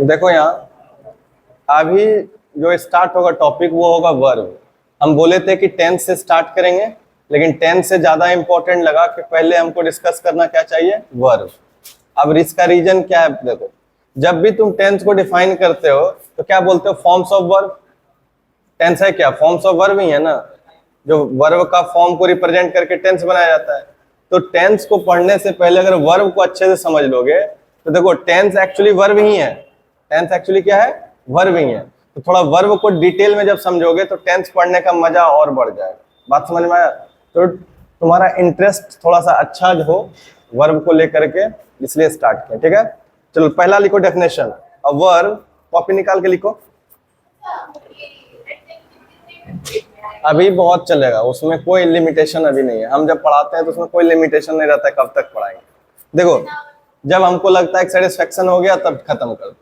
देखो यहाँ अभी जो स्टार्ट होगा टॉपिक वो होगा वर्ब। हम बोले थे कि टेंस से स्टार्ट करेंगे, लेकिन टेंस से ज्यादा इंपॉर्टेंट लगा कि पहले हमको डिस्कस करना क्या चाहिए, वर्ब। अब इसका रीजन क्या है, देखो जब भी तुम टेंस को डिफाइन करते हो तो क्या बोलते हो, फॉर्म्स ऑफ वर्ब। टेंस है क्या, फॉर्म्स ऑफ वर्ब ही है ना। जो वर्ब का फॉर्म को रिप्रेजेंट करके टेंस बनाया जाता है। तो टेंस को पढ़ने से पहले अगर वर्ब को अच्छे से समझ लोगे तो देखो टेंस एक्चुअली वर्ब ही है। टेंस एक्चुअली क्या है, वर्ब ही है। तो थोड़ा वर्ब को डिटेल में जब समझोगे तो टेंस पढ़ने का मजा और बढ़ जाएगा। बात समझ में आया? तो तुम्हारा इंटरेस्ट थोड़ा सा अच्छा हो वर्ब को लेकर के, इसलिए स्टार्ट किया। ठीक है, चलो पहला लिखो डेफिनेशन। अब वर्ब कॉपी निकाल के लिखो। अभी बहुत चलेगा, उसमें कोई लिमिटेशन अभी नहीं है। हम जब पढ़ाते हैं तो उसमें कोई लिमिटेशन नहीं रहता है कब तक पढ़ाएंगे। देखो जब हमको लगता है सेटिस्फेक्शन हो गया तब खत्म कर दो।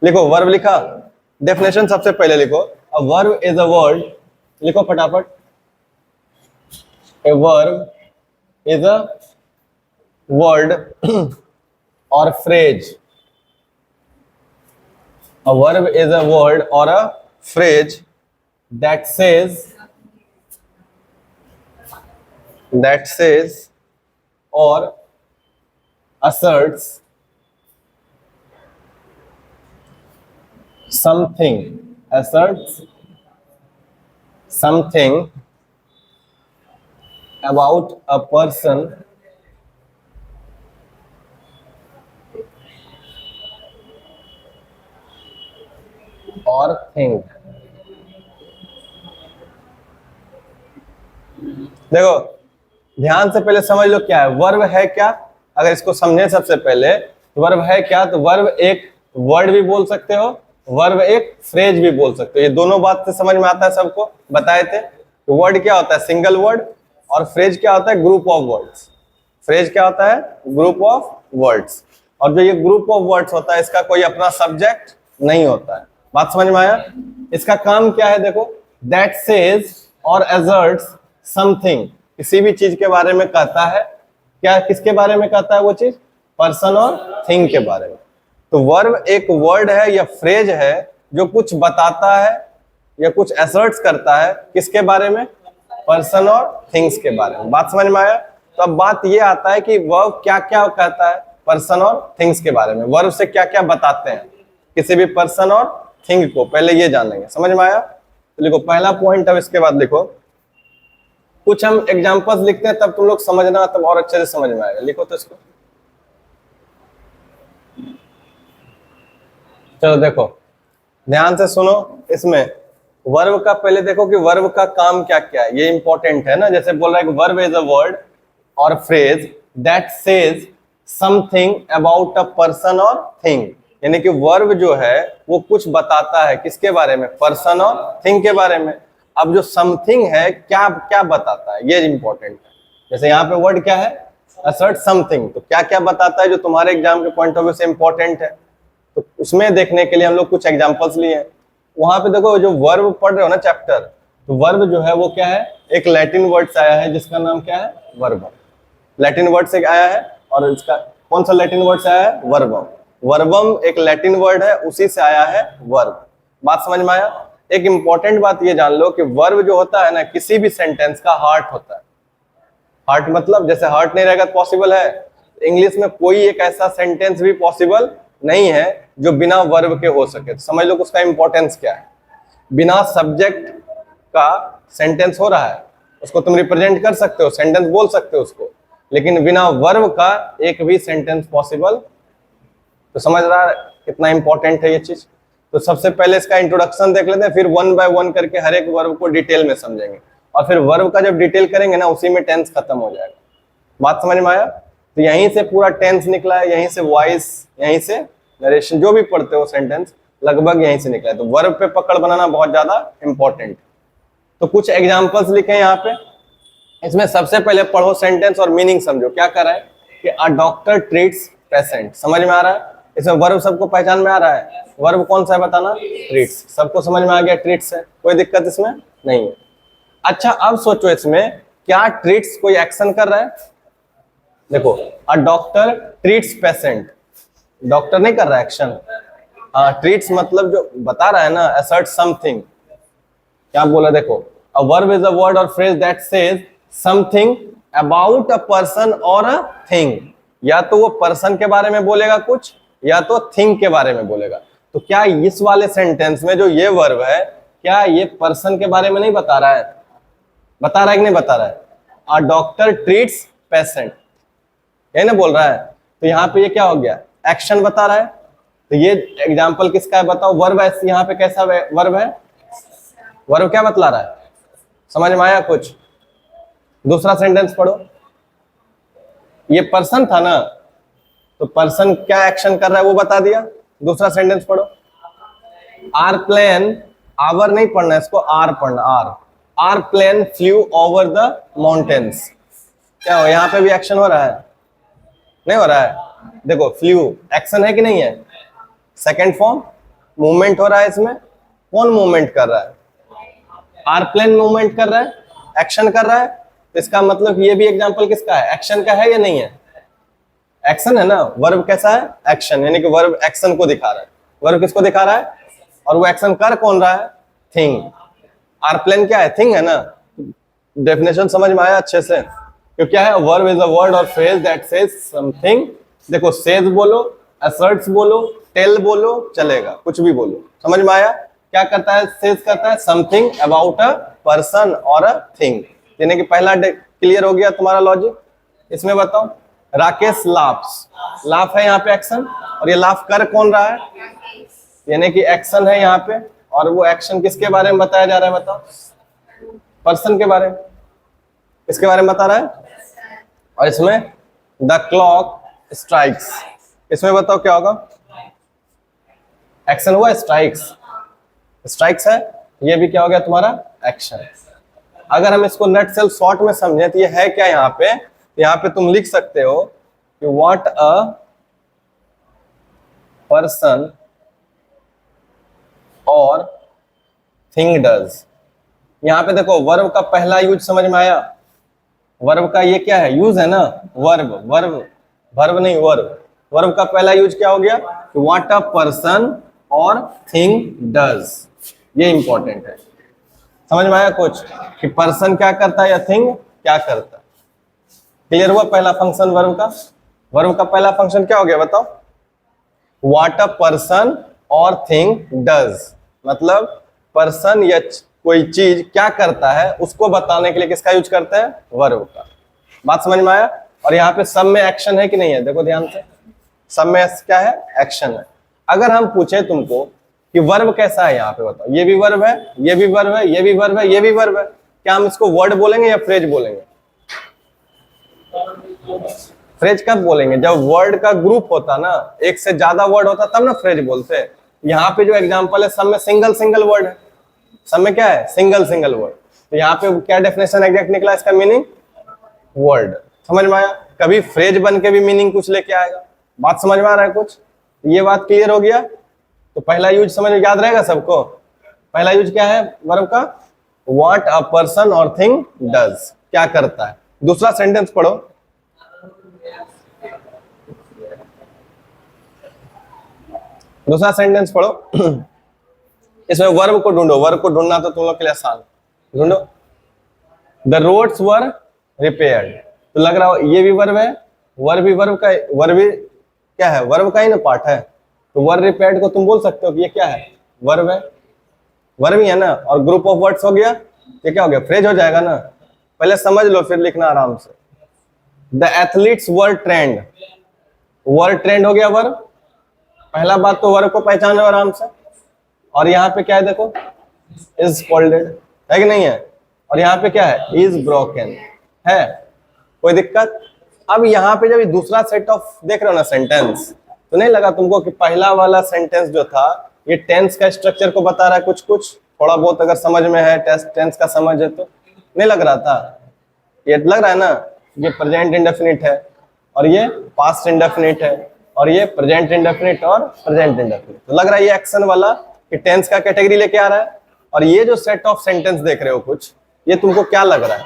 लिखो वर्ब लिखा, डेफिनेशन सबसे पहले लिखो। A verb is a word, लिखो फटाफट। A verb is a word और phrase. A verb is a word और a phrase that says or asserts something about a person or thing। देखो ध्यान से पहले समझ लो क्या है वर्ब है क्या। अगर इसको समझे सबसे पहले वर्ब है क्या, तो वर्ब एक वर्ड भी बोल सकते हो, वर्ब एक फ्रेज भी बोल सकते हो। ये दोनों बात से समझ में आता है, सबको बताए थे। तो वर्ड क्या होता है, सिंगल वर्ड, और फ्रेज क्या होता है, ग्रुप ऑफ वर्ड्स। फ्रेज क्या होता है, ग्रुप ऑफ वर्ड्स। और जो ये ग्रुप ऑफ वर्ड्स होता है इसका कोई अपना सब्जेक्ट नहीं होता है। बात समझ में आया? इसका काम क्या है, देखो दैट सेज और असर्ट्स समथिंग, किसी भी चीज के बारे में कहता है। क्या, किसके बारे में कहता है वो चीज, पर्सन और थिंग के बारे में। तो वर्ब एक वर्ड है या फ्रेज है जो कुछ बताता है या कुछ असर्ट्स करता है, किसके बारे में, पर्सन और थिंग्स के बारे में। बात समझ में आया? तो अब बात ये आता है कि वर्ब क्या क्या कहता है पर्सन और थिंग्स के बारे में, वर्ब से क्या क्या बताते हैं किसी भी पर्सन और थिंग को, पहले ये जान लेंगे। समझ में आया? तो लिखो पहला पॉइंट। अब इसके बाद लिखो कुछ हम एग्जांपल्स लिखते हैं, तब तुम लोग समझना, तब और अच्छे से समझ में आएगा। लिखो तो इसको। चलो देखो ध्यान से सुनो। इसमें वर्ब का पहले देखो कि वर्ब का काम क्या क्या है, ये इंपॉर्टेंट है ना। जैसे बोल रहा है कि वर्ब इज अ वर्ड और phrase that says something about a person और थिंग। यानी कि वर्ब जो है वो कुछ बताता है, किसके बारे में, पर्सन और थिंग के बारे में। अब जो समथिंग है क्या क्या बताता है, ये इंपॉर्टेंट है। जैसे यहाँ पे वर्ड क्या है, असर्ट समथिंग, तो क्या क्या बताता है जो तुम्हारे एग्जाम के पॉइंट ऑफ व्यू से इंपॉर्टेंट है। तो उसमें देखने के लिए हम लोग कुछ एग्जांपल्स लिए हैं। वहां पे देखो जो वर्ब पढ़ रहे हो ना चैप्टर, तो वर्ब जो है वो क्या है, एक लैटिन वर्ड से आया है जिसका नाम क्या है, वर्बम। लैटिन वर्ड से आया है, और इसका कौन सा लैटिन वर्ड से आया है, वर्बम। वर्बम एक लैटिन वर्ड है, उसी से आया है वर्ब। बात समझ में आया? एक इंपॉर्टेंट बात ये जान लो कि वर्ब जो होता है ना, किसी भी सेंटेंस का हार्ट होता है। हार्ट मतलब जैसे हार्ट नहीं रहेगा तो पॉसिबल है, इंग्लिश में कोई एक ऐसा सेंटेंस भी पॉसिबल नहीं है जो बिना वर्ब के हो सके। तो समझ लो कि उसका इंपॉर्टेंस क्या है। बिना सब्जेक्ट का सेंटेंस हो रहा है, उसको तुम रिप्रेजेंट कर सकते हो, सेंटेंस बोल सकते हो उसको, लेकिन बिना वर्ब का एक भी सेंटेंस पॉसिबल। तो समझ रहा है कितना इंपॉर्टेंट है ये चीज। तो सबसे पहले इसका इंट्रोडक्शन देख लेते हैं, फिर वन बाय वन करके हर एक वर्ब को डिटेल में समझेंगे। और फिर वर्ब का जब डिटेल करेंगे ना, उसी में टेंस खत्म हो जाएगा। बात समझ में आया? तो यहीं से पूरा टेंस निकला है, यहीं से वॉइस, यहीं से नरेशन, जो भी पढ़ते हो सेंटेंस लगभग यहीं से निकला है। तो वर्ब पे पकड़ बनाना बहुत ज्यादा इंपॉर्टेंट। तो कुछ एग्जांपल्स लिखे यहाँ पे। इसमें सबसे पहले पढ़ो सेंटेंस और मीनिंग समझो क्या कर रहा है कि अ डॉक्टर ट्रीट्स पेशेंट। समझ में आ रहा है? इसमें वर्ब सबको पहचान में आ रहा है। वर्ब कौन सा है बताना, ट्रीट्स। सबको समझ में आ गया ट्रीट्स है, कोई दिक्कत इसमें नहीं है। अच्छा अब सोचो इसमें क्या ट्रीट्स कोई एक्शन कर रहा है, देखो, a doctor treats patient, doctor नहीं कर रहा एक्शन, हाँ ट्रीट्स मतलब जो बता रहा है ना, असर्ट समथिंग, क्या बोला देखो, a verb is a word और phrase that says something about a person और अ थिंग, या तो वो पर्सन के बारे में बोलेगा कुछ, या तो थिंग के बारे में बोलेगा। तो क्या इस वाले सेंटेंस में जो ये वर्ब है, क्या ये पर्सन के बारे में नहीं बता रहा है? बता रहा है कि नहीं बता रहा है? अ डॉक्टर ट्रीट्स पेशेंट, यही ना बोल रहा है। तो यहाँ पे ये क्या हो गया, एक्शन बता रहा है। तो ये एग्जाम्पल किसका है बताओ, वर्ब है, यहाँ पे कैसा वर्ब है, वर्ब क्या बतला रहा है, समझ में आया कुछ? दूसरा सेंटेंस पढ़ो, ये पर्सन था ना, तो पर्सन क्या एक्शन कर रहा है वो बता दिया। दूसरा सेंटेंस पढ़ो, आर प्लेन, आवर नहीं पढ़ना इसको, आर पढ़ना, our plane flew over the mountains, क्या हो, यहाँ पे भी एक्शन हो रहा है, नहीं हो रहा है? देखो फ्लू एक्शन है कि नहीं है, सेकंड फॉर्म, मूवमेंट हो रहा है इसमें, कौन मूवमेंट कर रहा है, आर प्लेन मूवमेंट कर रहा है, एक्शन कर रहा है। तो इसका मतलब ये भी एग्जांपल किसका है, एक्शन का है या नहीं है? एक्शन है ना, वर्ब कैसा है, एक्शन, यानी कि वर्ब एक्शन को दिखा रहा है। वर्ब किसको दिखा रहा है, और वो एक्शन कर कौन रहा है, थिंग। आर प्लेन क्या है, थिंग है ना। डेफिनेशन समझ में आया अच्छे से? क्यों क्या है, वर्ब इज अ वर्ड और फ्रेज दैट सेज समथिंग, देखो सेज बोलो, असर्ट्स बोलो, टेल बोलो, चलेगा, कुछ भी बोलो, समझ में आया? क्या करता है, सेज करता है समथिंग अबाउट अ पर्सन और अ थिंग, यानी कि पहला क्लियर हो गया तुम्हारा लॉजिक। इसमें बताओ, राकेश लाफ्स, लाफ है यहाँ पे एक्शन, और ये लाफ कर कौन रहा है, यानी कि एक्शन है यहाँ पे, और वो एक्शन किसके बारे में बताया जा रहा है बताओ, पर्सन के बारे में, इसके बारे में बता रहा है। और इसमें द क्लॉक स्ट्राइक्स, इसमें बताओ क्या होगा, एक्शन हुआ, स्ट्राइक्स, स्ट्राइक्स है, ये भी क्या हो गया तुम्हारा, एक्शन। अगर हम इसको नट सेल शॉर्ट में समझें तो ये है क्या, यहाँ पे, यहाँ पे तुम लिख सकते हो कि व्हाट अ पर्सन और थिंग डज। यहाँ पे देखो वर्ब का पहला यूज समझ में आया, वर्ब का ये क्या है, यूज है ना, वर्ब, वर्ब वर्ब नहीं वर्ब, वर्ब का पहला यूज क्या हो गया, व्हाट अ पर्सन और थिंग डज, ये इंपॉर्टेंट है। समझ में आया कुछ, कि पर्सन क्या करता है या थिंग क्या करता है? क्लियर हुआ पहला फंक्शन वर्ब का? वर्ब का पहला फंक्शन क्या हो गया बताओ, व्हाट अ पर्सन और थिंग डज, मतलब पर्सन या कोई चीज क्या करता है उसको बताने के लिए किसका यूज करते हैं, वर्ब का। बात समझ में आया? और यहाँ पे सब में एक्शन है कि नहीं है, देखो ध्यान से, सब में क्या है, एक्शन है। अगर हम पूछे तुमको कि वर्ब कैसा है, यहाँ पे बताओ, ये भी वर्ब है, ये भी वर्ब है, ये भी वर्ब है, ये भी वर्ब है, क्या हम इसको वर्ड बोलेंगे या फ्रेज बोलेंगे? फ्रेज कब बोलेंगे, जब वर्ड का ग्रुप होता ना, एक से ज्यादा वर्ड होता तब ना फ्रेज बोलते हैं। यहाँ पे जो एग्जांपल है सब में सिंगल सिंगल वर्ड है, सब में क्या है, सिंगल सिंगल वर्ड। तो यहाँ पे क्या डेफिनेशन एग्जैक्ट निकला इसका, मीनिंग वर्ड। समझ में आया? कभी फ्रेज बन के भी मीनिंग कुछ लेके आएगा। बात समझ में आ रहा है कुछ? ये बात क्लियर हो गया? तो पहला यूज समझ में याद रहेगा सबको, पहला यूज क्या है वर्ब का, व्हाट अ पर्सन और थिंग डज, क्या करता है। दूसरा सेंटेंस पढ़ो, दूसरा सेंटेंस पढ़ो। इसमें वर्ब को ढूंढो, वर्ब को ढूंढना तो तुम लोग के लिए आसान, ढूंढो। द रोड्स वर रिपेयर्ड, तो लग रहा हो ये भी वर्ब है, वर्ब भी वर्ब का, वर्ब भी क्या है, वर्ब का ही ना पार्ट है। तो वर्ब रिपेयर्ड को तुम बोल सकते हो कि ये क्या है, वर्ब है, वर्ब ही है ना, और ग्रुप ऑफ वर्ड्स हो गया, ये क्या हो गया, फ्रेज हो जाएगा ना। पहले समझ लो फिर लिखना आराम से। The athletes were trend, word trend हो गया वर्ब, पहला बात तो वर्ब को पहचानो आराम से। और यहाँ पे क्या है देखो, इज फोल्डेड है कि नहीं है, और यहाँ पे क्या है, इज ब्रोकन है, कोई दिक्कत? अब यहाँ पे जब ये दूसरा सेट ऑफ देख रहे हो ना सेंटेंस, तो नहीं लगा तुमको कि पहला वाला सेंटेंस जो था ये टेंस का स्ट्रक्चर को बता रहा है, कुछ कुछ थोड़ा बहुत अगर समझ में है, टेंस का समझ है तो नहीं लग रहा था? ये लग रहा है ना, ये प्रेजेंट इंडेफिनिट है, और ये पास्ट इंडेफिनिट है, और ये प्रेजेंट इंडेफिनिट और प्रेजेंट इंडेफिनिट, तो लग रहा है ये एक्शन वाला कि टेंस का कैटेगरी लेके आ रहा है। और ये जो सेट ऑफ सेंटेंस देख रहे हो कुछ, ये तुमको क्या लग रहा है,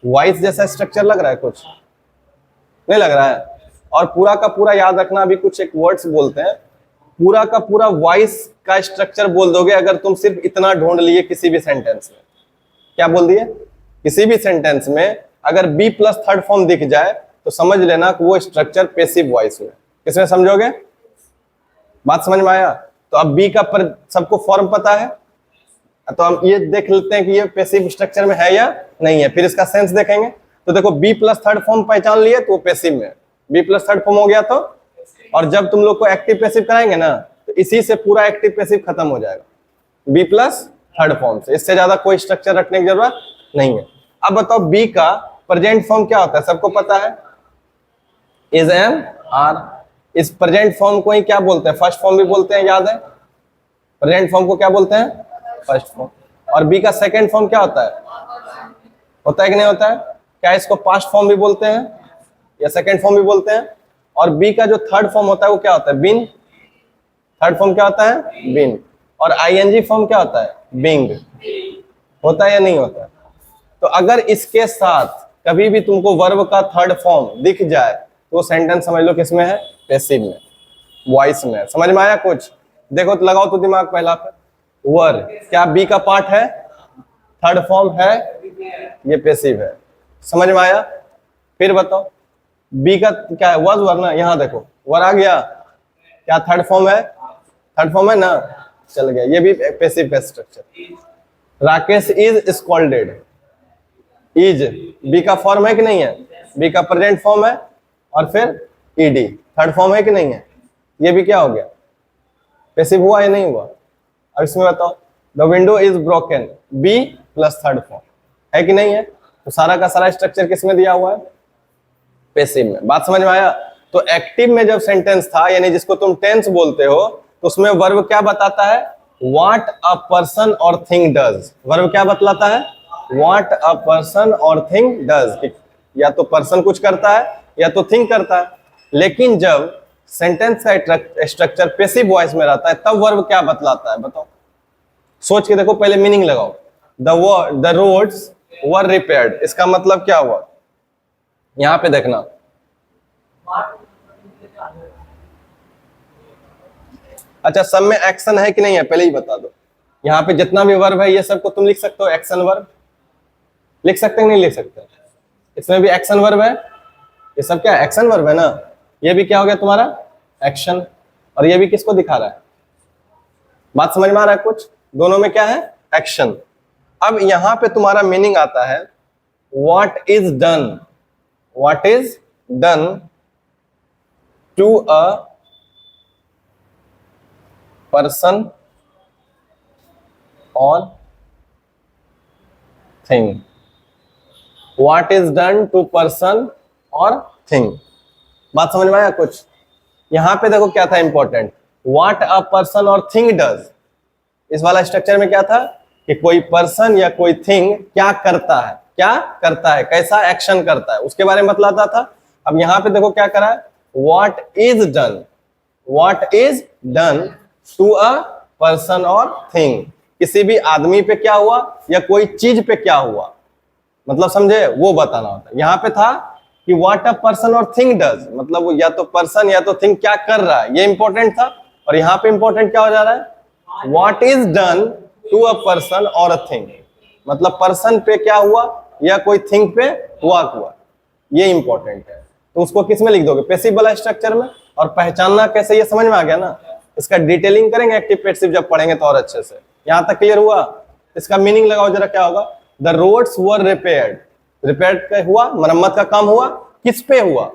वॉइस जैसा स्ट्रक्चर लग रहा है कुछ? नहीं लग रहा है? और पूरा का पूरा याद रखना, अभी कुछ एक वर्ड्स बोलते हैं, पूरा का पूरा वॉइस का स्ट्रक्चर बोल दोगे अगर तुम सिर्फ इतना ढूंढ लिए किसी भी सेंटेंस में। क्या बोल दिए? किसी भी सेंटेंस में अगर बी प्लस थर्ड फॉर्म दिख जाए तो समझ लेना कि वो स्ट्रक्चर पैसिव वॉइस में। किसमें समझोगे? बात समझ में आया? तो अब बी का सबको फॉर्म पता है, तो हम ये देख लेते हैं कि ये पैसिव स्ट्रक्चर में है या नहीं है, फिर इसका सेंस देखेंगे। तो देखो बी प्लस थर्ड फॉर्म पहचान लिए तो वो पैसिव में, बी प्लस थर्ड फॉर्म हो गया तो, और जब तुम लोग को एक्टिव पैसिव कराएंगे ना तो इसी से पूरा एक्टिव पैसिव खत्म हो जाएगा, बी प्लस थर्ड फॉर्म से। इससे ज्यादा कोई स्ट्रक्चर रखने की जरूरत नहीं है। अब बताओ बी का प्रेजेंट फॉर्म क्या होता है? सबको पता है, इज, एम, आर। इस प्रेजेंट फॉर्म को ही क्या बोलते हैं? फर्स्ट फॉर्म भी बोलते हैं, याद है? प्रेजेंट फॉर्म को क्या बोलते हैं? First form. और बी का सेकंड फॉर्म क्या होता है? होता है कि नहीं होता है? क्या इसको पास्ट फॉर्म भी बोलते हैं या सेकंड फॉर्म भी बोलते हैं? और बी का जो थर्ड फॉर्म होता है वो क्या होता है? बीन। थर्ड फॉर्म क्या होता है? बीन। और आईएनजी फॉर्म क्या होता है? बीइंग। होता है या नहीं होता है? तो अगर इसके साथ कभी भी तुमको वर्ब का थर्ड फॉर्म दिख जाए तो सेंटेंस समझ लो किसमें है? पैसिव में, वॉइस में। समझ में आया कुछ? देखो तो लगाओ तो दिमाग पहला पे। वर क्या बी का पार्ट है? थर्ड फॉर्म है, ये पैसिव है। समझ में आया? फिर बताओ बी का क्या है? वॉज वर ना, यहां देखो वर आ गया, क्या थर्ड फॉर्म है? थर्ड फॉर्म है ना, चल गया, ये भी पैसिव का structure. Rakesh is scolded, is be का फॉर्म है कि नहीं है? बी का प्रेजेंट फॉर्म है, और फिर ईडी थर्ड फॉर्म है कि नहीं है? ये भी क्या हो गया? पैसिव हुआ या नहीं हुआ? अब इसमें बताओ the window is broken, be plus third form है कि नहीं है? तो सारा का सारा स्ट्रक्चर किसमें दिया हुआ है? पैसिव में। बात समझ में आया? तो एक्टिव में जब सेंटेंस था, यानी जिसको तुम टेंस बोलते हो, तो उसमें वर्ब क्या बताता है? व्हाट अ पर्सन और थिंग डज। वर्ब क्या बतलाता है? व्हाट अ पर्सन और थिंग डज। या तो पर्सन कुछ करता है या तो थिंग करता है। लेकिन जब सेंटेंस का स्ट्रक्चर पैसिव वॉइस में रहता है तब वर्ब क्या बतलाता है? बताओ, सोच के देखो, पहले मीनिंग लगाओ। द रोड्स वर रिपेयर्ड, इसका मतलब क्या हुआ? यहां पे देखना, अच्छा सब में एक्शन है कि नहीं है पहले ही बता दो। यहाँ पे जितना भी वर्ब है ये सबको तुम लिख सकते हो एक्शन वर्ब, लिख सकते हैं नहीं लिख सकते? इसमें भी एक्शन वर्ब है, ये सब क्या एक्शन वर्ब है ना। ये भी क्या हो गया तुम्हारा? एक्शन। और ये भी किसको दिखा रहा है? बात समझ में आ रहा है कुछ? दोनों में क्या है? एक्शन। अब यहां पे तुम्हारा मीनिंग आता है what is done, what is done to a person और thing. What is done to person और थिंग। बात समझ में आया कुछ? यहां पे देखो क्या था इंपॉर्टेंट, व्हाट अ पर्सन और थिंग डज। इस वाला स्ट्रक्चर में क्या था कि कोई पर्सन या कोई थिंग क्या करता है, क्या करता है, कैसा एक्शन करता है, उसके बारे में बतलाता था। अब यहां पे देखो क्या करा है, what is done, what is done to a person और थिंग। किसी भी आदमी पे क्या हुआ या कोई चीज पे क्या हुआ, मतलब समझे, वो बताना होता है। यहां पे था कि व्हाट अ पर्सन और थिंग डज, मतलब वो या तो पर्सन या तो थिंग क्या कर रहा है, ये इंपॉर्टेंट था। और यहां पे इंपॉर्टेंट क्या हो जा रहा है, what is done to a person और अ थिंग, मतलब पर्सन पे क्या हुआ या कोई थिंग पे हुआ, ये इंपॉर्टेंट है। तो उसको किस में लिख दोगे? पैसिव वाला स्ट्रक्चर में। और पहचानना कैसे, ये समझ में आ गया ना। इसका डिटेलिंग करेंगे एक्टिव पैसिव जब पढ़ेंगे तो और अच्छे से। यहां तक क्लियर हुआ? इसका मीनिंग लगाओ जरा, क्या होगा? The roads were repaired, repair हुआ, मरम्मत का काम हुआ, किस पे हुआ?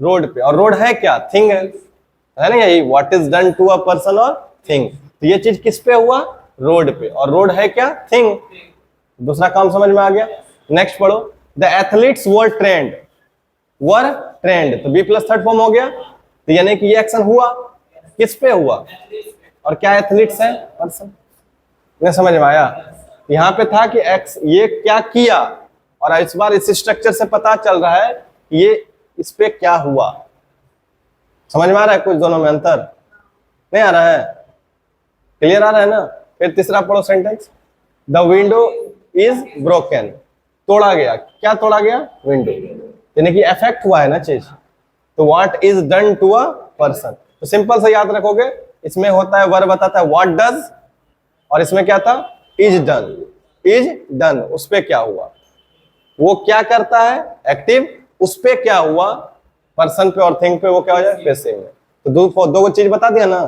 रोड पे। और रोड है क्या? थिंग है ना, यही what is done to a person और थिंग। तो ये चीज किस पे हुआ? रोड पे। और रोड है क्या? थिंग। दूसरा काम समझ में आ गया। नेक्स्ट पढ़ो, the athletes were trend, were trend, तो बी प्लस थर्ड फॉर्म हो गया। तो यानी कि ये एक्शन हुआ, किस पे हुआ? और क्या एथलीट्स है? पर्सन। नहीं समझ में आया? यहां पे था कि एक्स ये क्या किया, और इस बार इस स्ट्रक्चर से पता चल रहा है ये इस पे क्या हुआ। समझ में आ रहा है कुछ दोनों में अंतर? नहीं आ रहा है? क्लियर आ रहा है ना? फिर तीसरा पढ़ो sentence, the window is broken, तोड़ा गया। क्या तोड़ा गया? विंडो, यानी कि अफेक्ट हुआ है ना चीज। तो what is done to a person, तो सिंपल से याद रखोगे, इसमें होता है वर्ब बताता है व्हाट डज, और इसमें क्या था, इज डन, इज डन, उस पे क्या हुआ, वो क्या करता है एक्टिव, उस पे क्या हुआ, पर्सन पे और थिंग पे वो क्या हो जाए पैसिव में। तो दो चीज बता दिया ना,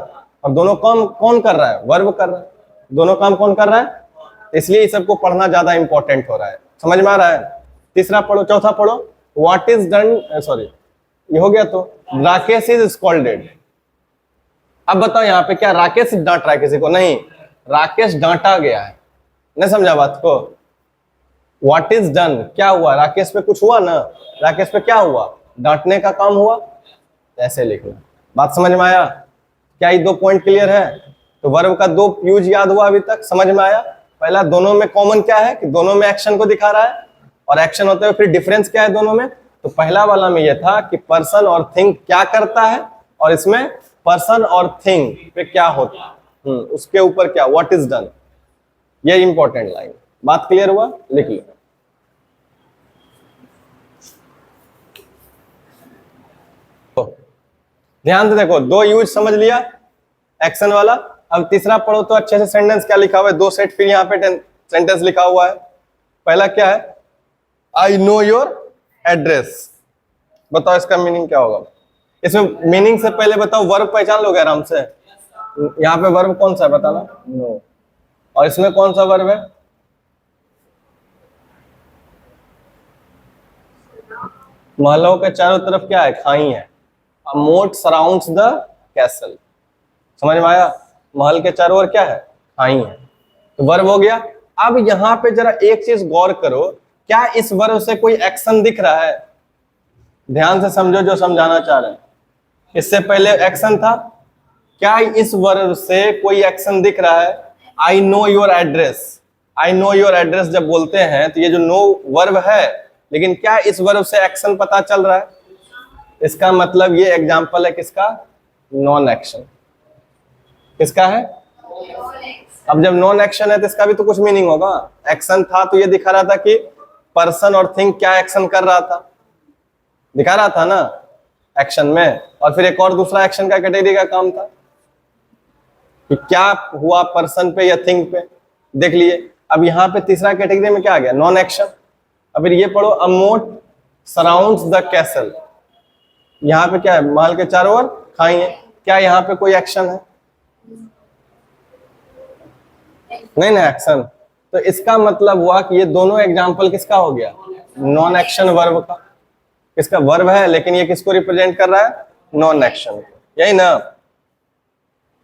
अब दोनों काम कौन कर रहा है, वर्ब कर रहा है, दोनों काम कौन कर रहा है, इसलिए इस सबको पढ़ना ज्यादा इंपॉर्टेंट हो रहा है, समझ में आ रहा है। तीसरा पढ़ो, चौथा पढ़ो, व्हाट इज डन, सॉरी ये हो गया, तो राकेश इज स्कॉल्डेड। अब बताओ यहाँ पे क्या राकेश डांट रहा है किसी को, नहीं, राकेश डांटा गया है, नहीं समझा बात को। व्हाट इज डन, क्या हुआ, राकेश पे कुछ हुआ ना, राकेश पे क्या हुआ, डांटने का काम हुआ, ऐसे लिखना। बात समझ में आया, क्या ये दो पॉइंट क्लियर है। तो वर्ब का दो यूज याद हुआ अभी तक, समझ में आया। पहला, दोनों में कॉमन क्या है कि दोनों में एक्शन को दिखा रहा है, और एक्शन होते हुए फिर डिफरेंस क्या है दोनों में। तो पहला वाला में यह था कि पर्सन और थिंग क्या करता है, और इसमें पर्सन और थिंग पे क्या होता है, उसके ऊपर क्या, व्हाट इज डन, ये इंपॉर्टेंट लाइन। बात क्लियर हुआ, लिख लो। ध्यान से देखो, दो यूज समझ लिया एक्शन वाला। अब तीसरा पढ़ो तो अच्छे से सेंटेंस क्या लिखा हुआ है, दो सेट फिर यहाँ पे सेंटेंस लिखा हुआ है। पहला क्या है, आई नो योर एड्रेस, बताओ इसका मीनिंग क्या होगा। इसमें मीनिंग से पहले बताओ वर्ब पहचान लोगे आराम से, यहाँ पे वर्ब कौन सा है बताना, नो, और इसमें कौन सा वर्ब है, महलों के चारों तरफ क्या है, खाई है, अ मोट सराउंड्स द कैसल, समझ में आया, महल के चारों ओर क्या है, खाई है, तो वर्ब हो गया। अब यहाँ पे जरा एक चीज गौर करो, क्या इस वर्ब से कोई एक्शन दिख रहा है, ध्यान से समझो जो समझाना चाह रहे हैं। इससे पहले एक्शन था, क्या इस वर्ब से कोई एक्शन दिख रहा है, I know your address, I know your address जब बोलते हैं तो ये जो नो वर्ब है, लेकिन क्या इस वर्ब से एक्शन पता चल रहा है, इसका मतलब ये एग्जांपल है किसका, नॉन एक्शन, किसका है, अब जब नॉन एक्शन है तो इसका भी तो कुछ मीनिंग होगा। एक्शन था तो ये दिखा रहा था कि पर्सन और थिंग क्या एक्शन कर रहा था, दिखा रहा था ना एक्शन में, और फिर एक और दूसरा एक्शन का कैटेगरी का काम था कि क्या हुआ पर्सन पे या थिंग पे, देख लिए। अब यहाँ पे तीसरा कैटेगरी में क्या आ गया, नॉन एक्शन। अब फिर ये पढ़ो, अ मोट सराउंड्स द कैसल, यहाँ पे क्या है, महल के चारों ओर खाई है, क्या यहाँ पे कोई एक्शन है, नहीं ना एक्शन, तो इसका मतलब हुआ कि ये दोनों एग्जाम्पल किसका हो गया, नॉन एक्शन वर्ब का। किसका वर्ब है लेकिन ये किसको रिप्रेजेंट कर रहा है, नॉन एक्शन को, यही ना,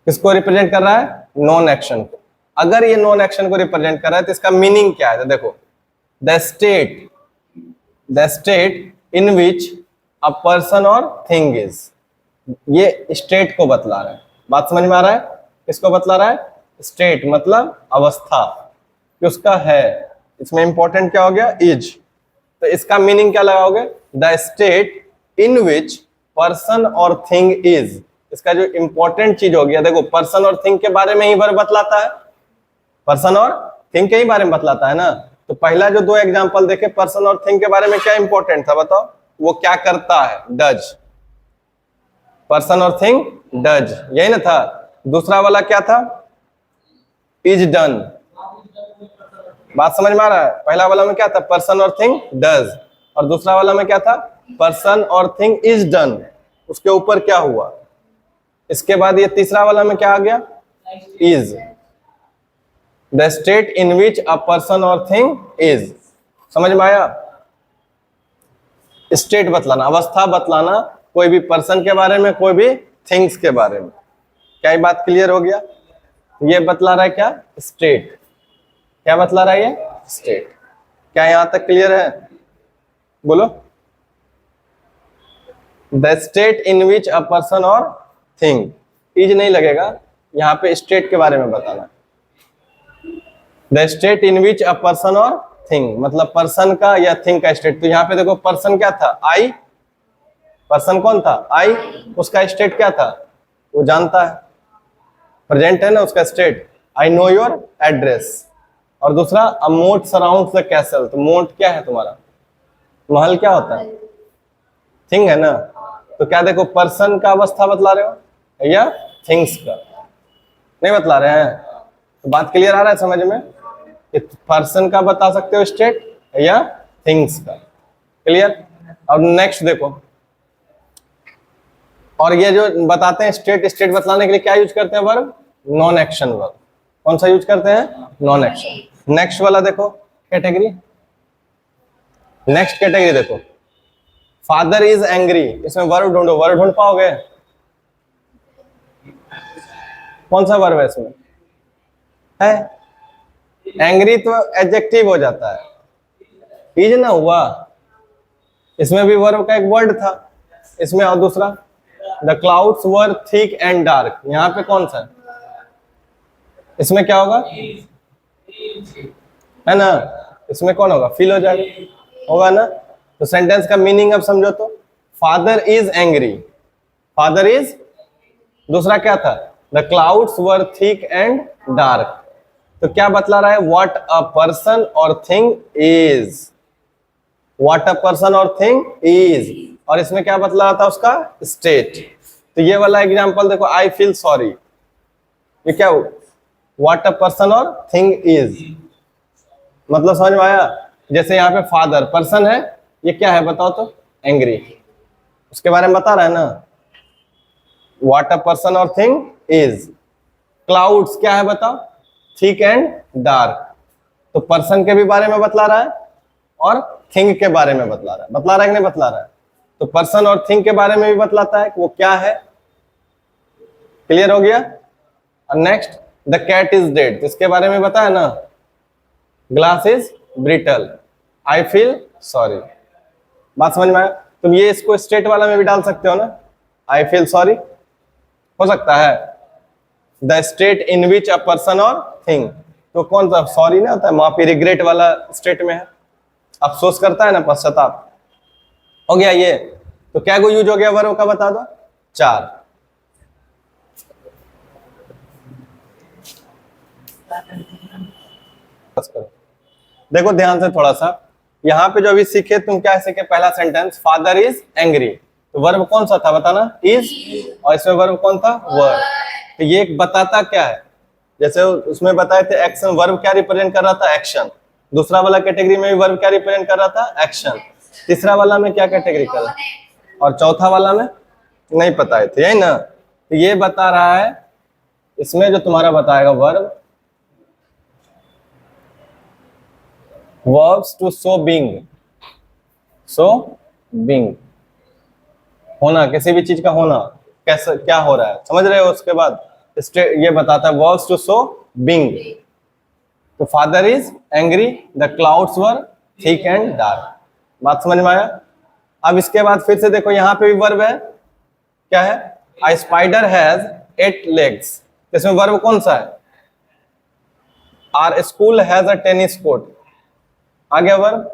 किसको रिप्रेजेंट कर रहा है, नॉन एक्शन को। अगर ये नॉन एक्शन को रिप्रेजेंट कर रहा है तो इसका मीनिंग क्या है, तो देखो, the state in which a person और थिंग इज, ये स्टेट को बतला रहा है। बात समझ में आ रहा है, किसको बतला रहा है, स्टेट मतलब अवस्था कि उसका है, इसमें इंपॉर्टेंट क्या हो गया, इज, तो इसका मीनिंग क्या लगाओगे, the state in which person और थिंग इज, इसका जो इंपॉर्टेंट चीज हो गया, देखो पर्सन और थिंग के बारे में ही वर्ब बतलाता है, पर्सन और थिंग के ही बारे में बतलाता है ना। तो पहला जो दो एग्जांपल देखे पर्सन और थिंग के बारे में, क्या इंपॉर्टेंट था बताओ, वो क्या करता है, डज, पर्सन और थिंग डज, यही ना था। दूसरा वाला क्या था, इज डन, बात समझ में आ रहा है, पहला वाला में क्या था, पर्सन और थिंग डज, और दूसरा वाला में क्या था, पर्सन और थिंग इज डन, उसके ऊपर क्या हुआ। इसके बाद ये तीसरा वाला में क्या आ गया, is, the state in which a person और थिंग इज, समझ में आया, स्टेट बतलाना, अवस्था बतलाना, कोई भी पर्सन के बारे में, कोई भी थिंग्स के बारे में। क्या ये बात क्लियर हो गया, ये बतला रहा है क्या, स्टेट, क्या बतला रहा है ये, स्टेट। क्या यहां तक क्लियर है, बोलो, the state in which a person और थिंग, इज नहीं लगेगा, यहाँ पे स्टेट के बारे में बताना, the state in which a person और थिंग मतलब पर्सन का या थिंग का स्टेट। तो यहाँ पे देखो पर्सन क्या था, आई, पर्सन कौन था, आई, उसका स्टेट क्या था, वो जानता है, प्रेजेंट है ना उसका state, I know your address. और दूसरा, अ मोट सराउंड्स द कैसल, तो मोट क्या है तुम्हारा, महल क्या होता है, थिंग है ना, तो क्या देखो, पर्सन का अवस्था बतला रहे हो या थिंग्स का? नहीं बतला रहे हैं। तो बात क्लियर आ रहा है समझ में कि पर्सन का बता सकते हो स्टेट या थिंग्स का? क्लियर? अब नेक्स्ट देखो, और ये जो बताते हैं स्टेट, स्टेट बतलाने के लिए क्या यूज करते हैं? Verb non action verb. कौन सा यूज करते हैं? Non action. नेक्स्ट वाला देखो कैटेगरी, नेक्स्ट कैटेगरी देखो, फादर इज एंग्री। इसमें वर्ब ढूंढो, वर्ब ढूंढ पाओगे? कौन सा वर्ब है इसमें? है एंग्री तो एडजेक्टिव हो जाता है, इज ना हुआ। इसमें भी वर्ब का एक वर्ड था इसमें, और दूसरा the clouds were thick and dark. यहाँ पे कौन सा है? इसमें क्या होगा? है ना, इसमें कौन होगा? फील हो जाएगा, होगा ना। तो सेंटेंस का मीनिंग अब समझो तो, father is angry, father is, दूसरा क्या था? The clouds were thick and dark. तो क्या बतला रहा है? व्हाट अ पर्सन और thing is, what a person और थिंग इज। और इसमें क्या बतला रहा था? उसका स्टेट। तो ये वाला एग्जांपल देखो, आई फील सॉरी, ये क्या हो? व्हाट अ पर्सन और थिंग इज, मतलब समझ में आया? जैसे यहाँ पे फादर पर्सन है, ये क्या है बताओ तो? एंग्री, उसके बारे में बता रहा है ना। व्हाट अ पर्सन और थिंग इज। क्लाउड्स क्या है बताओ? Thick and dark. तो पर्सन के भी बारे में बतला रहा है और थिंग के बारे में बतला रहा है। बतला रहा है कि नहीं बतला रहा है? तो पर्सन और थिंग के बारे में भी बतलाता है कि वो क्या है। क्लियर हो गया? और next, the cat is dead, इसके बारे में बताया ना। Glass is brittle, I feel sorry. बात समझ में आया? तुम ये इसको स्टेट वाला में भी डाल सकते हो ना, आई फील सॉरी, हो सकता है। The state in which a person और थिंग, तो कौन सा सॉरी ना होता है, माफी, रिग्रेट वाला स्टेट में है, अफसोस करता है ना, पश्चाताप। हो गया ये। तो क्या को यूज हो गया वर्ब का बता दो? 4। देखो ध्यान से थोड़ा सा, यहाँ पे जो अभी सीखे तुम, क्या सीखे? पहला सेंटेंस, फादर इज एंग्री, तो वर्ब कौन सा था बताना? इज। और इसमें वर्ब कौन था? वर। तो ये बताता क्या है? जैसे उसमें बताए थे एक्शन, वर्ब क्या रिप्रेजेंट कर रहा था? एक्शन। दूसरा वाला कैटेगरी में भी वर्ब क्या रिप्रेजेंट कर रहा था? एक्शन। तीसरा वाला में क्या कैटेगरी कर रहा, और चौथा वाला में नहीं पता थे, यही ना। तो ये बता रहा है इसमें जो तुम्हारा बताएगा verb, verbs to show being, show being, होना, किसी भी चीज का होना, कैसे क्या हो रहा है, समझ रहे हो? उसके बाद ये बताता है verbs to show being। तो father is angry, the clouds were thick and dark. बात समझ में आया? अब इसके बाद फिर से देखो, यहाँ पे भी वर्ब है, क्या है? A spider has 8 legs। इसमें वर्ब कौन सा है? Our school has a tennis court। आ गया वर्ब।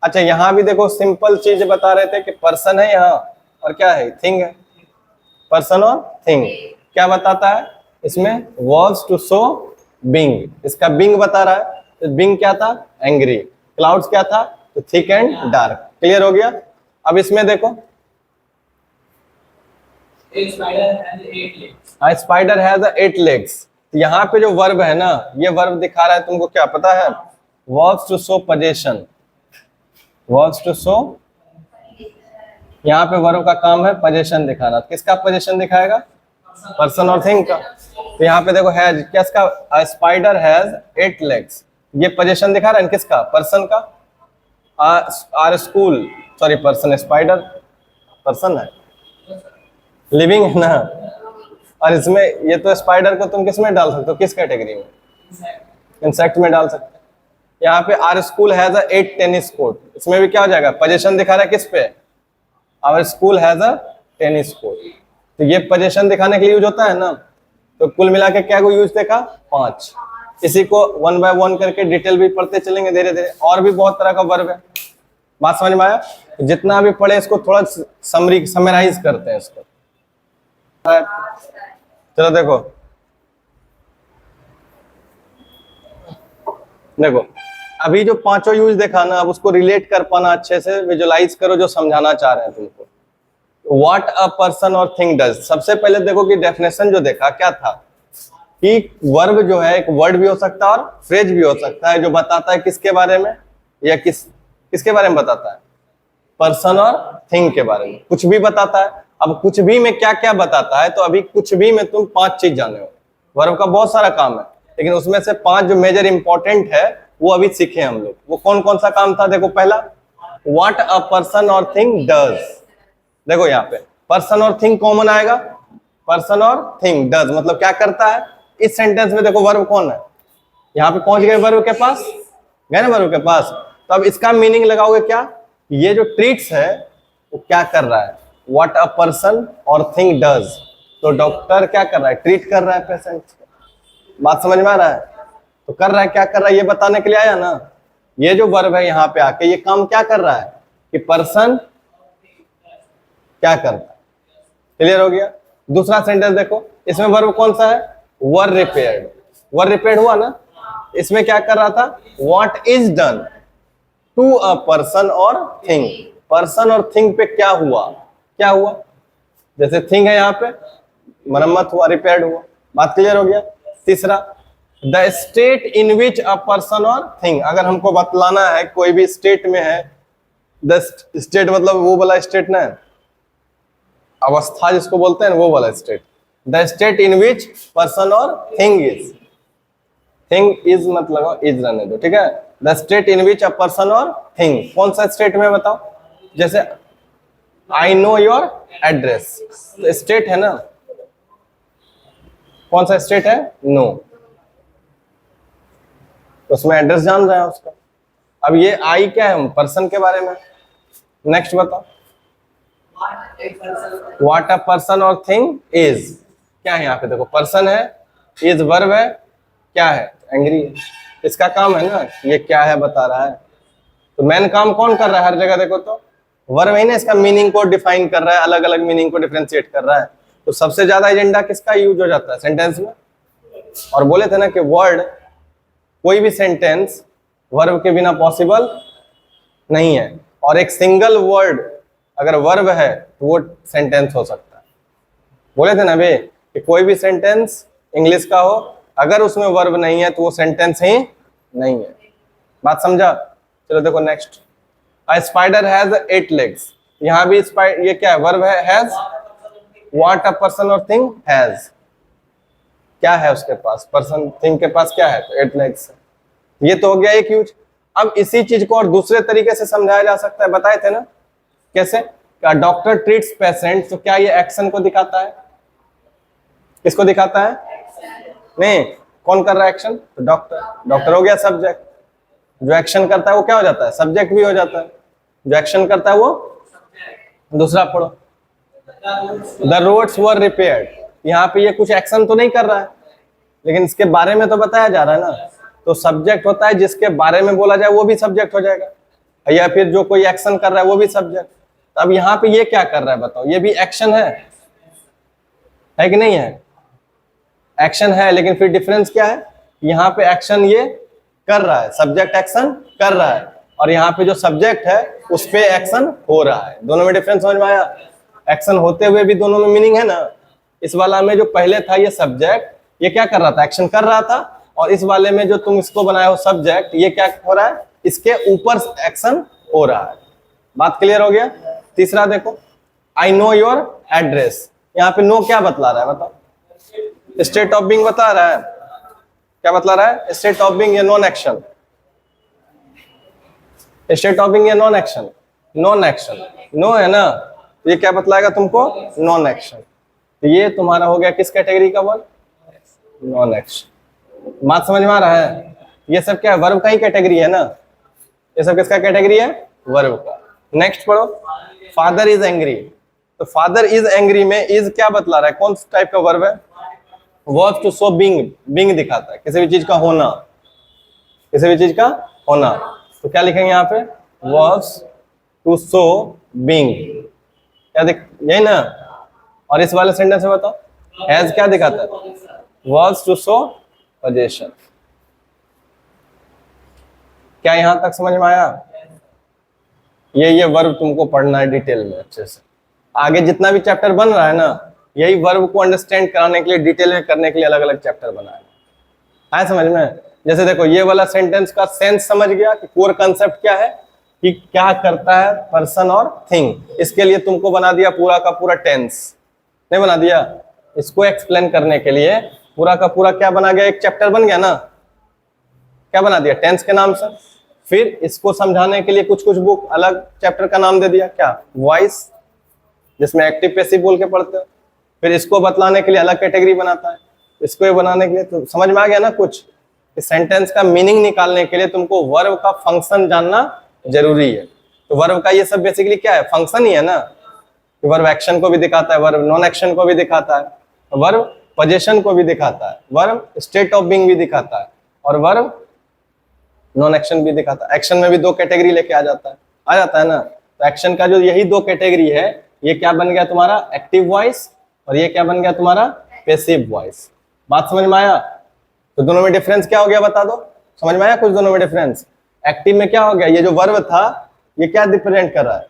अच्छा, यहां भी देखो सिंपल चीज बता रहे थे कि पर्सन है यहाँ, और क्या है? थिंग है। पर्सन और थिंग क्या बताता है इसमें? Verbs to show being. इसका बीइंग बता रहा है, तो बीइंग क्या था? एंग्री। क्लाउड्स क्या था? तो थिक एंड डार्क। क्लियर हो गया? अब इसमें देखो, स्पाइडर हैज 8 लेग्स। यहाँ पे जो वर्ब है ना, ये वर्ब दिखा रहा है तुमको, क्या पता है? Verbs to show position, verbs to show. यहाँ पे वर्ब का काम है पोजीशन दिखाना। किसका पोजीशन दिखाएगा? पर्सन और थिंग का। तो यहाँ पे देखो हैज, किसका? स्पाइडर हैज 8 लेग्स, ये पोजीशन दिखा रहा है किसका? पर्सन का। Our school, sorry person, spider person है, लिविंग है ना। और इसमें ये तो स्पाइडर को तुम किस में डाल सकते हो? किस कैटेगरी में? इंसेक्ट में डाल सकते हो। यहाँ पे our school has a 8 tennis court, इसमें भी क्या हो जाएगा? पोजीशन दिखा रहा है किस पे? Our school has a tennis court. तो ये पोजीशन दिखाने के लिए यूज होता है ना। तो कुल मिला के क्या को यूज देखा? 5। इसी को 1 बाय 1 करके डिटेल भी पढ़ते चलेंगे धीरे धीरे, और भी बहुत तरह का वर्ब है। बात समझ में आया? जितना भी पढ़े इसको थोड़ा समराइज करते हैं इसको। चलो देखो, देखो अभी जो पांचों यूज देखा ना, अब उसको रिलेट कर पाना, अच्छे से विजुलाइज करो जो समझाना चाह रहे हैं तुमको। व्हाट अ पर्सन और थिंग डज। सबसे पहले देखो कि डेफिनेशन जो देखा क्या था कि वर्ब जो है एक वर्ड भी हो सकता है और फ्रेज भी हो सकता है, जो बताता है किसके बारे में, या किसके बारे में बताता है, पर्सन और थिंग के बारे में कुछ भी बताता है। अब कुछ भी में क्या क्या बताता है, तो अभी कुछ भी में तुम 5 चीज जाने हो। वर्ब का बहुत सारा काम है, लेकिन उसमें से 5 जो मेजर इंपॉर्टेंट है वो अभी सीखे हम लोग। वो कौन कौन सा काम था, देखो पहला व्हाट अ पर्सन और थिंग डज। देखो यहाँ पे पर्सन और थिंग कॉमन आएगा, पर्सन और थिंग डज मतलब क्या करता है। इस सेंटेंस में देखो वर्ब कौन है, यहाँ पे पहुंच गए वर्ब के पास, गए ना वर्ब के पास। तो अब इसका मीनिंग लगाओगे क्या, ये जो ट्रीट्स है वो क्या कर रहा है, व्हाट अ पर्सन और थिंग डज। तो डॉक्टर क्या कर रहा है, ट्रीट कर रहा है पेशेंट। बात समझ में आ रहा है, तो कर रहा है, क्या कर रहा है ये बताने के लिए आया ना। ये जो वर्ब है यहाँ पे आके ये काम क्या कर रहा है कि पर्सन क्या करता है। क्लियर हो गया। दूसरा सेंटेंस देखो, इसमें वर्ब कौन सा है, वर रिपेयर्ड। वर रिपेयर्ड हुआ ना, इसमें क्या कर रहा था, what is done to a person और थिंग। पर्सन और थिंग पे क्या हुआ, क्या हुआ, जैसे थिंग है यहाँ पे मरम्मत हुआ, रिपेयर्ड हुआ। बात क्लियर हो गया। तीसरा the state in which a person और थिंग। अगर हमको बतलाना है कोई भी स्टेट में है, द स्टेट मतलब वो वाला स्टेट ना, अवस्था जिसको बोलते हैं वो वाला state. The state in which person और थिंग इज, थिंग इज मतलब इज रहने दो, ठीक है। The state in which a person और थिंग, कौन सा स्टेट में बताओ, जैसे आई नो योर एड्रेस, तो स्टेट है ना, कौन सा स्टेट है, नो, उसमें एड्रेस जान रहे हैं उसका। अब ये आई क्या है, पर्सन के बारे में। नेक्स्ट बताओ, व्हाट अ पर्सन और थिंग इज, क्या है यहाँ पे देखो पर्सन है, इज वर्ब है, क्या है एंग्री है। इसका काम है ना ये क्या है बता रहा है, तो मेन काम कौन कर रहा है हर जगह देखो तो वर्ब है ना, इसका मीनिंग को डिफाइन कर रहा है, अलग अलग मीनिंग को डिफरेंशिएट कर रहा है। तो सबसे ज्यादा एजेंडा किसका यूज हो जाता है सेंटेंस में। और बोले थे ना कि वर्ड, कोई भी सेंटेंस वर्ब के बिना पॉसिबल नहीं है, और एक सिंगल वर्ड अगर वर्ब है तो वो सेंटेंस हो सकता है। बोले थे ना भाई कि कोई भी सेंटेंस इंग्लिश का हो, अगर उसमें वर्ब नहीं है तो वो सेंटेंस ही नहीं है। बात समझा। चलो देखो next, a spider has 8 legs. यहाँ भी ये क्या है, वर्ब है हैज। व्हाट अ पर्सन और थिंग हैज, क्या है उसके पास, पर्सन थिंग के पास क्या है, तो 8 लेग्स। ये तो हो गया एक यूज। अब इसी चीज को और दूसरे तरीके से समझाया जा सकता है, बताए थे ना कैसे, क्या डॉक्टर ट्रीट्स पेशेंट, तो क्या ये एक्शन को दिखाता है, किसको दिखाता है, नहीं, कौन कर रहा है एक्शन, तो डॉक्टर। डॉक्टर हो गया सब्जेक्ट, जो एक्शन करता है वो क्या हो जाता है, सब्जेक्ट भी हो जाता है। जो एक्शन करता है वो, दूसरा पढ़ो, द रोड्स वर रिपेयर्ड। यहाँ पे ये कुछ एक्शन तो नहीं कर रहा है, लेकिन इसके बारे में तो बताया जा रहा है ना, तो सब्जेक्ट होता है, जिसके बारे में बोला जाए वो भी सब्जेक्ट हो जाएगा, या फिर जो कोई एक्शन कर रहा है वो भी सब्जेक्ट। तो अब यहाँ पे ये क्या कर रहा है बताओ, ये भी एक्शन है कि नहीं है, एक्शन है, लेकिन फिर डिफरेंस क्या है, यहाँ पे एक्शन ये कर रहा है, सब्जेक्ट एक्शन कर रहा है, और यहाँ पे जो सब्जेक्ट है उस पे एक्शन हो रहा है। दोनों में डिफरेंस समझ में आया। एक्शन होते हुए भी दोनों में मीनिंग है ना। इस वाला में जो पहले था ये सब्जेक्ट, ये क्या कर रहा था, एक्शन कर रहा था, और इस वाले में जो तुम इसको बनाए हो सब्जेक्ट, ये क्या हो रहा है, इसके ऊपर एक्शन हो रहा है। बात क्लियर हो गया। तीसरा देखो, आई नो योर एड्रेस। यहाँ पे नो क्या बतला रहा है बताओ, स्टेट ऑफ बीइंग बता रहा है, क्या बतला रहा है, स्टेट ऑफ बीइंग या non action, state of being या non action, non action, no है ना, ये क्या बतलाएगा तुमको, नॉन एक्शन। तो ये तुम्हारा हो गया किस कैटेगरी का वर्ड, नॉन एक्शन। बात समझ में आ रहा है। ये सब क्या है, वर्ब का ही कैटेगरी है ना, ये सब किसका कैटेगरी है, वर्ब का। नेक्स्ट पढ़ो, फादर इज एंग्री। तो फादर इज एंग्री में इज क्या बतला रहा है, कौन टाइप का वर्ब है, verb to show being, being दिखाता है किसी भी चीज का होना, किसी भी चीज का होना। तो क्या लिखेंगे यहाँ पे, वर्ब्स टू शो बीइंग, क्या यही ना। और इस वाले सेंटेंस में बताओ, हैज क्या दिखाता है, वर्ब्स टू शो पोजीशन। क्या यहां तक समझ में आया। ये वर्ब तुमको पढ़ना है डिटेल में अच्छे से। आगे जितना भी चैप्टर बन रहा है ना, यही वर्ब को अंडरस्टैंड कराने के लिए, डिटेल में करने के लिए अलग अलग चैप्टर बनाए आए समझ में। जैसे देखो ये वाला सेंटेंस का सेंस समझ गया कि कोर कंसेप्ट क्या है, कि क्या करता है पर्सन और थिंग। इसके लिए तुमको बना दिया पूरा का पूरा टेंस, नहीं बना दिया? इसको एक्सप्लेन करने के लिए पूरा का पूरा क्या बना गया, एक चैप्टर बन गया ना, क्या बना दिया, टेंस के नाम से। फिर इसको समझाने के लिए कुछ कुछ बुक अलग चैप्टर का नाम दे दिया, क्या, वॉइस, जिसमें एक्टिव पैसिव बोल के पढ़ते हो। फिर इसको बतलाने के लिए अलग कैटेगरी बनाता है। इसको ये बनाने के लिए तो समझ में आ गया ना कुछ। इस सेंटेंस का मीनिंग निकालने के लिए तुमको वर्ब का फंक्शन जानना जरूरी है। तो वर्ब का ये सब बेसिकली क्या है, फंक्शन ही है ना। वर्ब एक्शन को भी दिखाता है, वर्ब नॉन एक्शन को भी दिखाता है, वर्ब पोजीशन को भी दिखाता है, वर्ब स्टेट ऑफ बीइंग भी दिखाता है, और वर्ब नॉन एक्शन भी दिखाता है। एक्शन में भी दो कैटेगरी लेके आ जाता है ना। तो एक्शन का जो यही दो कैटेगरी है, ये क्या बन गया तुम्हारा, एक्टिव वॉइस, और ये क्या बन गया तुम्हारा, पैसिव वॉइस। बात समझ में आया? तो दोनों में डिफरेंस क्या हो गया बता दो, समझ में आया कुछ दोनों में डिफरेंस? एक्टिव में क्या हो गया, ये जो वर्ब था ये क्या रिप्रेजेंट कर रहा है,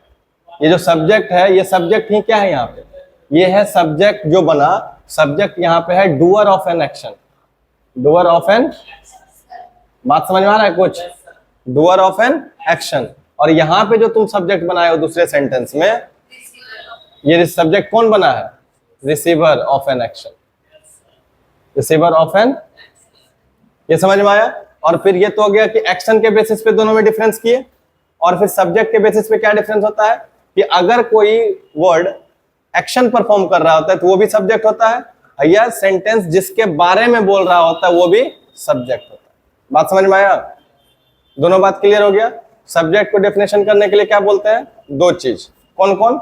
ये जो सब्जेक्ट है, ये सब्जेक्ट ही क्या है यहाँ पे, ये है सब्जेक्ट जो बना। सब्जेक्ट यहाँ पे है doer of an action, doer of an, बात समझ में आ रहा है कुछ, डूअर ऑफ एन एक्शन। और यहाँ पे जो तुम सब्जेक्ट बनाए हो दूसरे सेंटेंस में, ये सब्जेक्ट कौन बना है, receiver of an action, receiver of an, ये समझ में आया? और फिर ये तो हो गया कि एक्शन के बेसिस पे दोनों में डिफरेंस किए। और फिर सब्जेक्ट के बेसिस पे क्या डिफरेंस होता है, कि अगर कोई वर्ड एक्शन परफॉर्म कर रहा होता है तो वो भी सब्जेक्ट होता है, या सेंटेंस जिसके बारे में बोल रहा होता है वो भी सब्जेक्ट होता है। बात समझ में आया? दोनों बात क्लियर हो गया। सब्जेक्ट को डेफिनेशन करने के लिए क्या बोलते हैं, दो चीज, कौन कौन,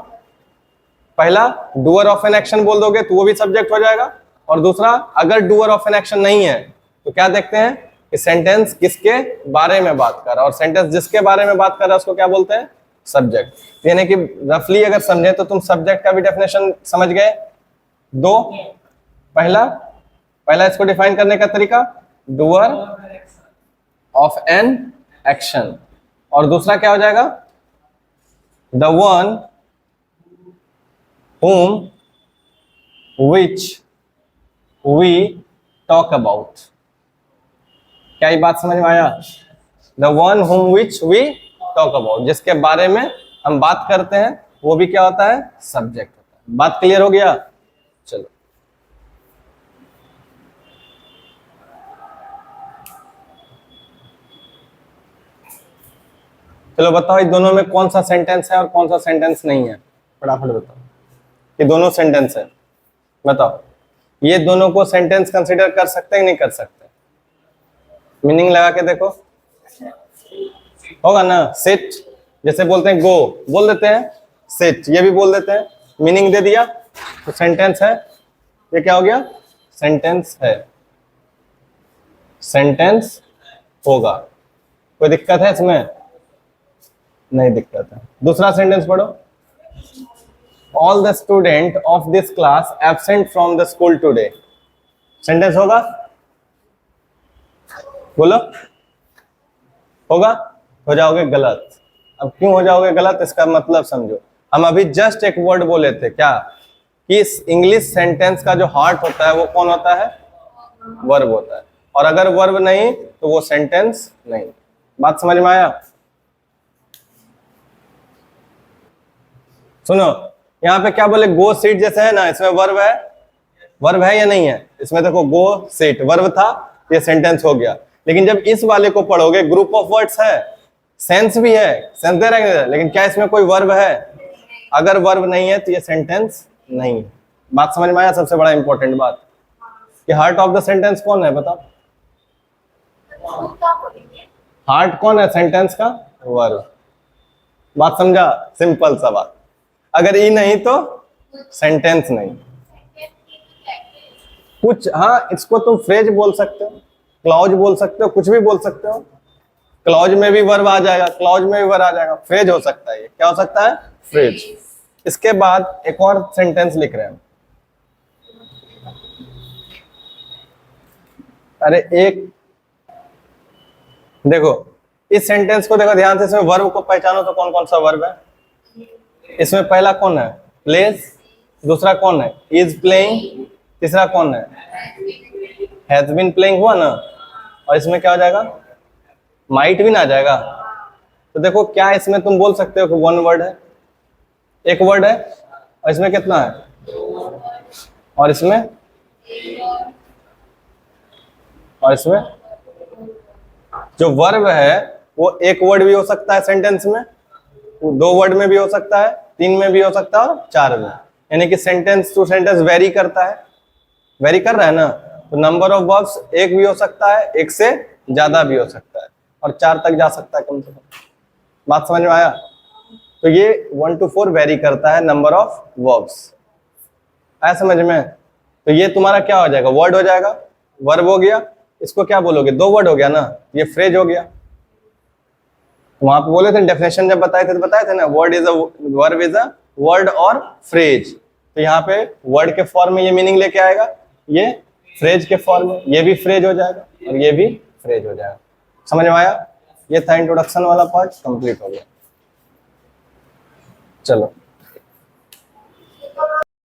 पहला डूअर ऑफ एन एक्शन बोल दोगे तो वो भी सब्जेक्ट हो जाएगा, और दूसरा अगर डूअर ऑफ एन एक्शन नहीं है तो क्या देखते हैं कि सेंटेंस किसके बारे में बात कर रहा है, और सेंटेंस जिसके बारे में बात कर रहा है उसको क्या बोलते हैं, सब्जेक्ट। यानी कि रफली अगर समझे तो तुम सब्जेक्ट का भी डेफिनेशन समझ गए। दो, पहला इसको डिफाइन करने का तरीका, डूअर ऑफ एन एक्शन, और दूसरा क्या हो जाएगा, the one whom which we talk about। क्या ये बात समझ में आया? The one whom which we talk about, जिसके बारे में हम बात करते हैं वो भी क्या होता है, सब्जेक्ट होता है। बात क्लियर हो गया? चलो चलो बताओ, इन दोनों में कौन सा सेंटेंस है और कौन सा सेंटेंस नहीं है, फटाफट बताओ। ये दोनों सेंटेंस है, बताओ ये दोनों को सेंटेंस कंसीडर कर सकते हैं नहीं कर सकते? मीनिंग लगा के देखो, होगा ना। सिट जैसे बोलते हैं, गो बोल देते हैं, सिट ये भी बोल देते हैं, मीनिंग दे दिया तो सेंटेंस है। ये क्या हो गया, सेंटेंस है, सेंटेंस होगा। कोई दिक्कत है इसमें? नहीं दिक्कत है। दूसरा सेंटेंस पढ़ो, all the student of this class absent from the school today. Sentence होगा, बोलो, होगा? हो जाओगे गलत। अब क्यों हो जाओगे गलत, इसका मतलब समझो। हम अभी जस्ट एक वर्ड बोले थे क्या, कि इस इंग्लिश सेंटेंस का जो हार्ट होता है वो कौन होता है, वर्ब होता है, और अगर वर्ब नहीं तो वो सेंटेंस नहीं। बात समझ में आया? सुनो, यहाँ पे क्या बोले, गो सीट जैसे है ना, इसमें वर्ब है, वर्ब है या नहीं है? इसमें देखो गो सीट वर्ब था, ये सेंटेंस हो गया। लेकिन जब इस वाले को पढ़ोगे, ग्रुप ऑफ वर्ड्स है, सेंस भी है, सेंस दे रहे हैं, लेकिन क्या इसमें कोई वर्ब है? अगर वर्ब नहीं है तो ये सेंटेंस नहीं है। बात समझ में आया? सबसे बड़ा इंपॉर्टेंट बात कि हार्ट ऑफ द सेंटेंस कौन है, बताओ। हार्ट कौन है सेंटेंस का? वर्ब। बात समझा? सिंपल सा बात। अगर ई नहीं तो सेंटेंस नहीं। कुछ, हाँ, इसको तुम फ्रेज बोल सकते हो, क्लॉज बोल सकते हो, कुछ भी बोल सकते हो। क्लॉज में भी वर्ब आ जाएगा, क्लॉज में भी वर्ब आ जाएगा, फ्रेज हो सकता है। ये क्या हो सकता है? फ्रेज। इसके बाद एक और सेंटेंस लिख रहे हैं। अरे एक देखो, इस सेंटेंस को देखो ध्यान से, इसमें वर्ब को पहचानो तो कौन कौन सा वर्ब है। इसमें पहला कौन है, प्लेज, दूसरा कौन है, इज प्लेइंग, तीसरा कौन है, हैज बीन प्लेइंग हुआ ना, और इसमें क्या हो जाएगा, माइट भी ना आ जाएगा। तो देखो क्या इसमें तुम बोल सकते हो कि वन वर्ड है, एक वर्ड है, और इसमें कितना है, और इसमें जो वर्ब है वो एक वर्ड भी हो सकता है सेंटेंस में, वो दो वर्ड में भी हो सकता है, तीन में भी हो सकता है, और चार में, यानी कि सेंटेंस टू सेंटेंस वेरी करता है, वेरी कर रहा है ना। तो नंबर ऑफ वर्ब्स एक भी हो सकता है, एक से ज्यादा भी हो सकता है, और चार तक जा सकता है कम से कम। बात समझ में आया? तो ये 1 to 4 वेरी करता है नंबर ऑफ वर्ब्स, आया समझ में? तो ये तुम्हारा क्या हो जाएगा, वर्ड हो जाएगा, वर्ब हो गया, इसको क्या बोलोगे, दो वर्ड हो गया ना, ये फ्रेज हो गया। वहां पे बोले थे डेफिनेशन जब बताए थे ना, वर्ब इज अ वर्ड और फ्रेज। तो यहाँ पे वर्ड के फॉर्म में ये मीनिंग लेके आएगा, ये फ्रेज के फॉर्म में ये भी फ्रेज हो जाएगा, और ये भी फ्रेज हो जाएगा। समझ में आया? ये था इंट्रोडक्शन वाला पार्ट, कंप्लीट हो गया। चलो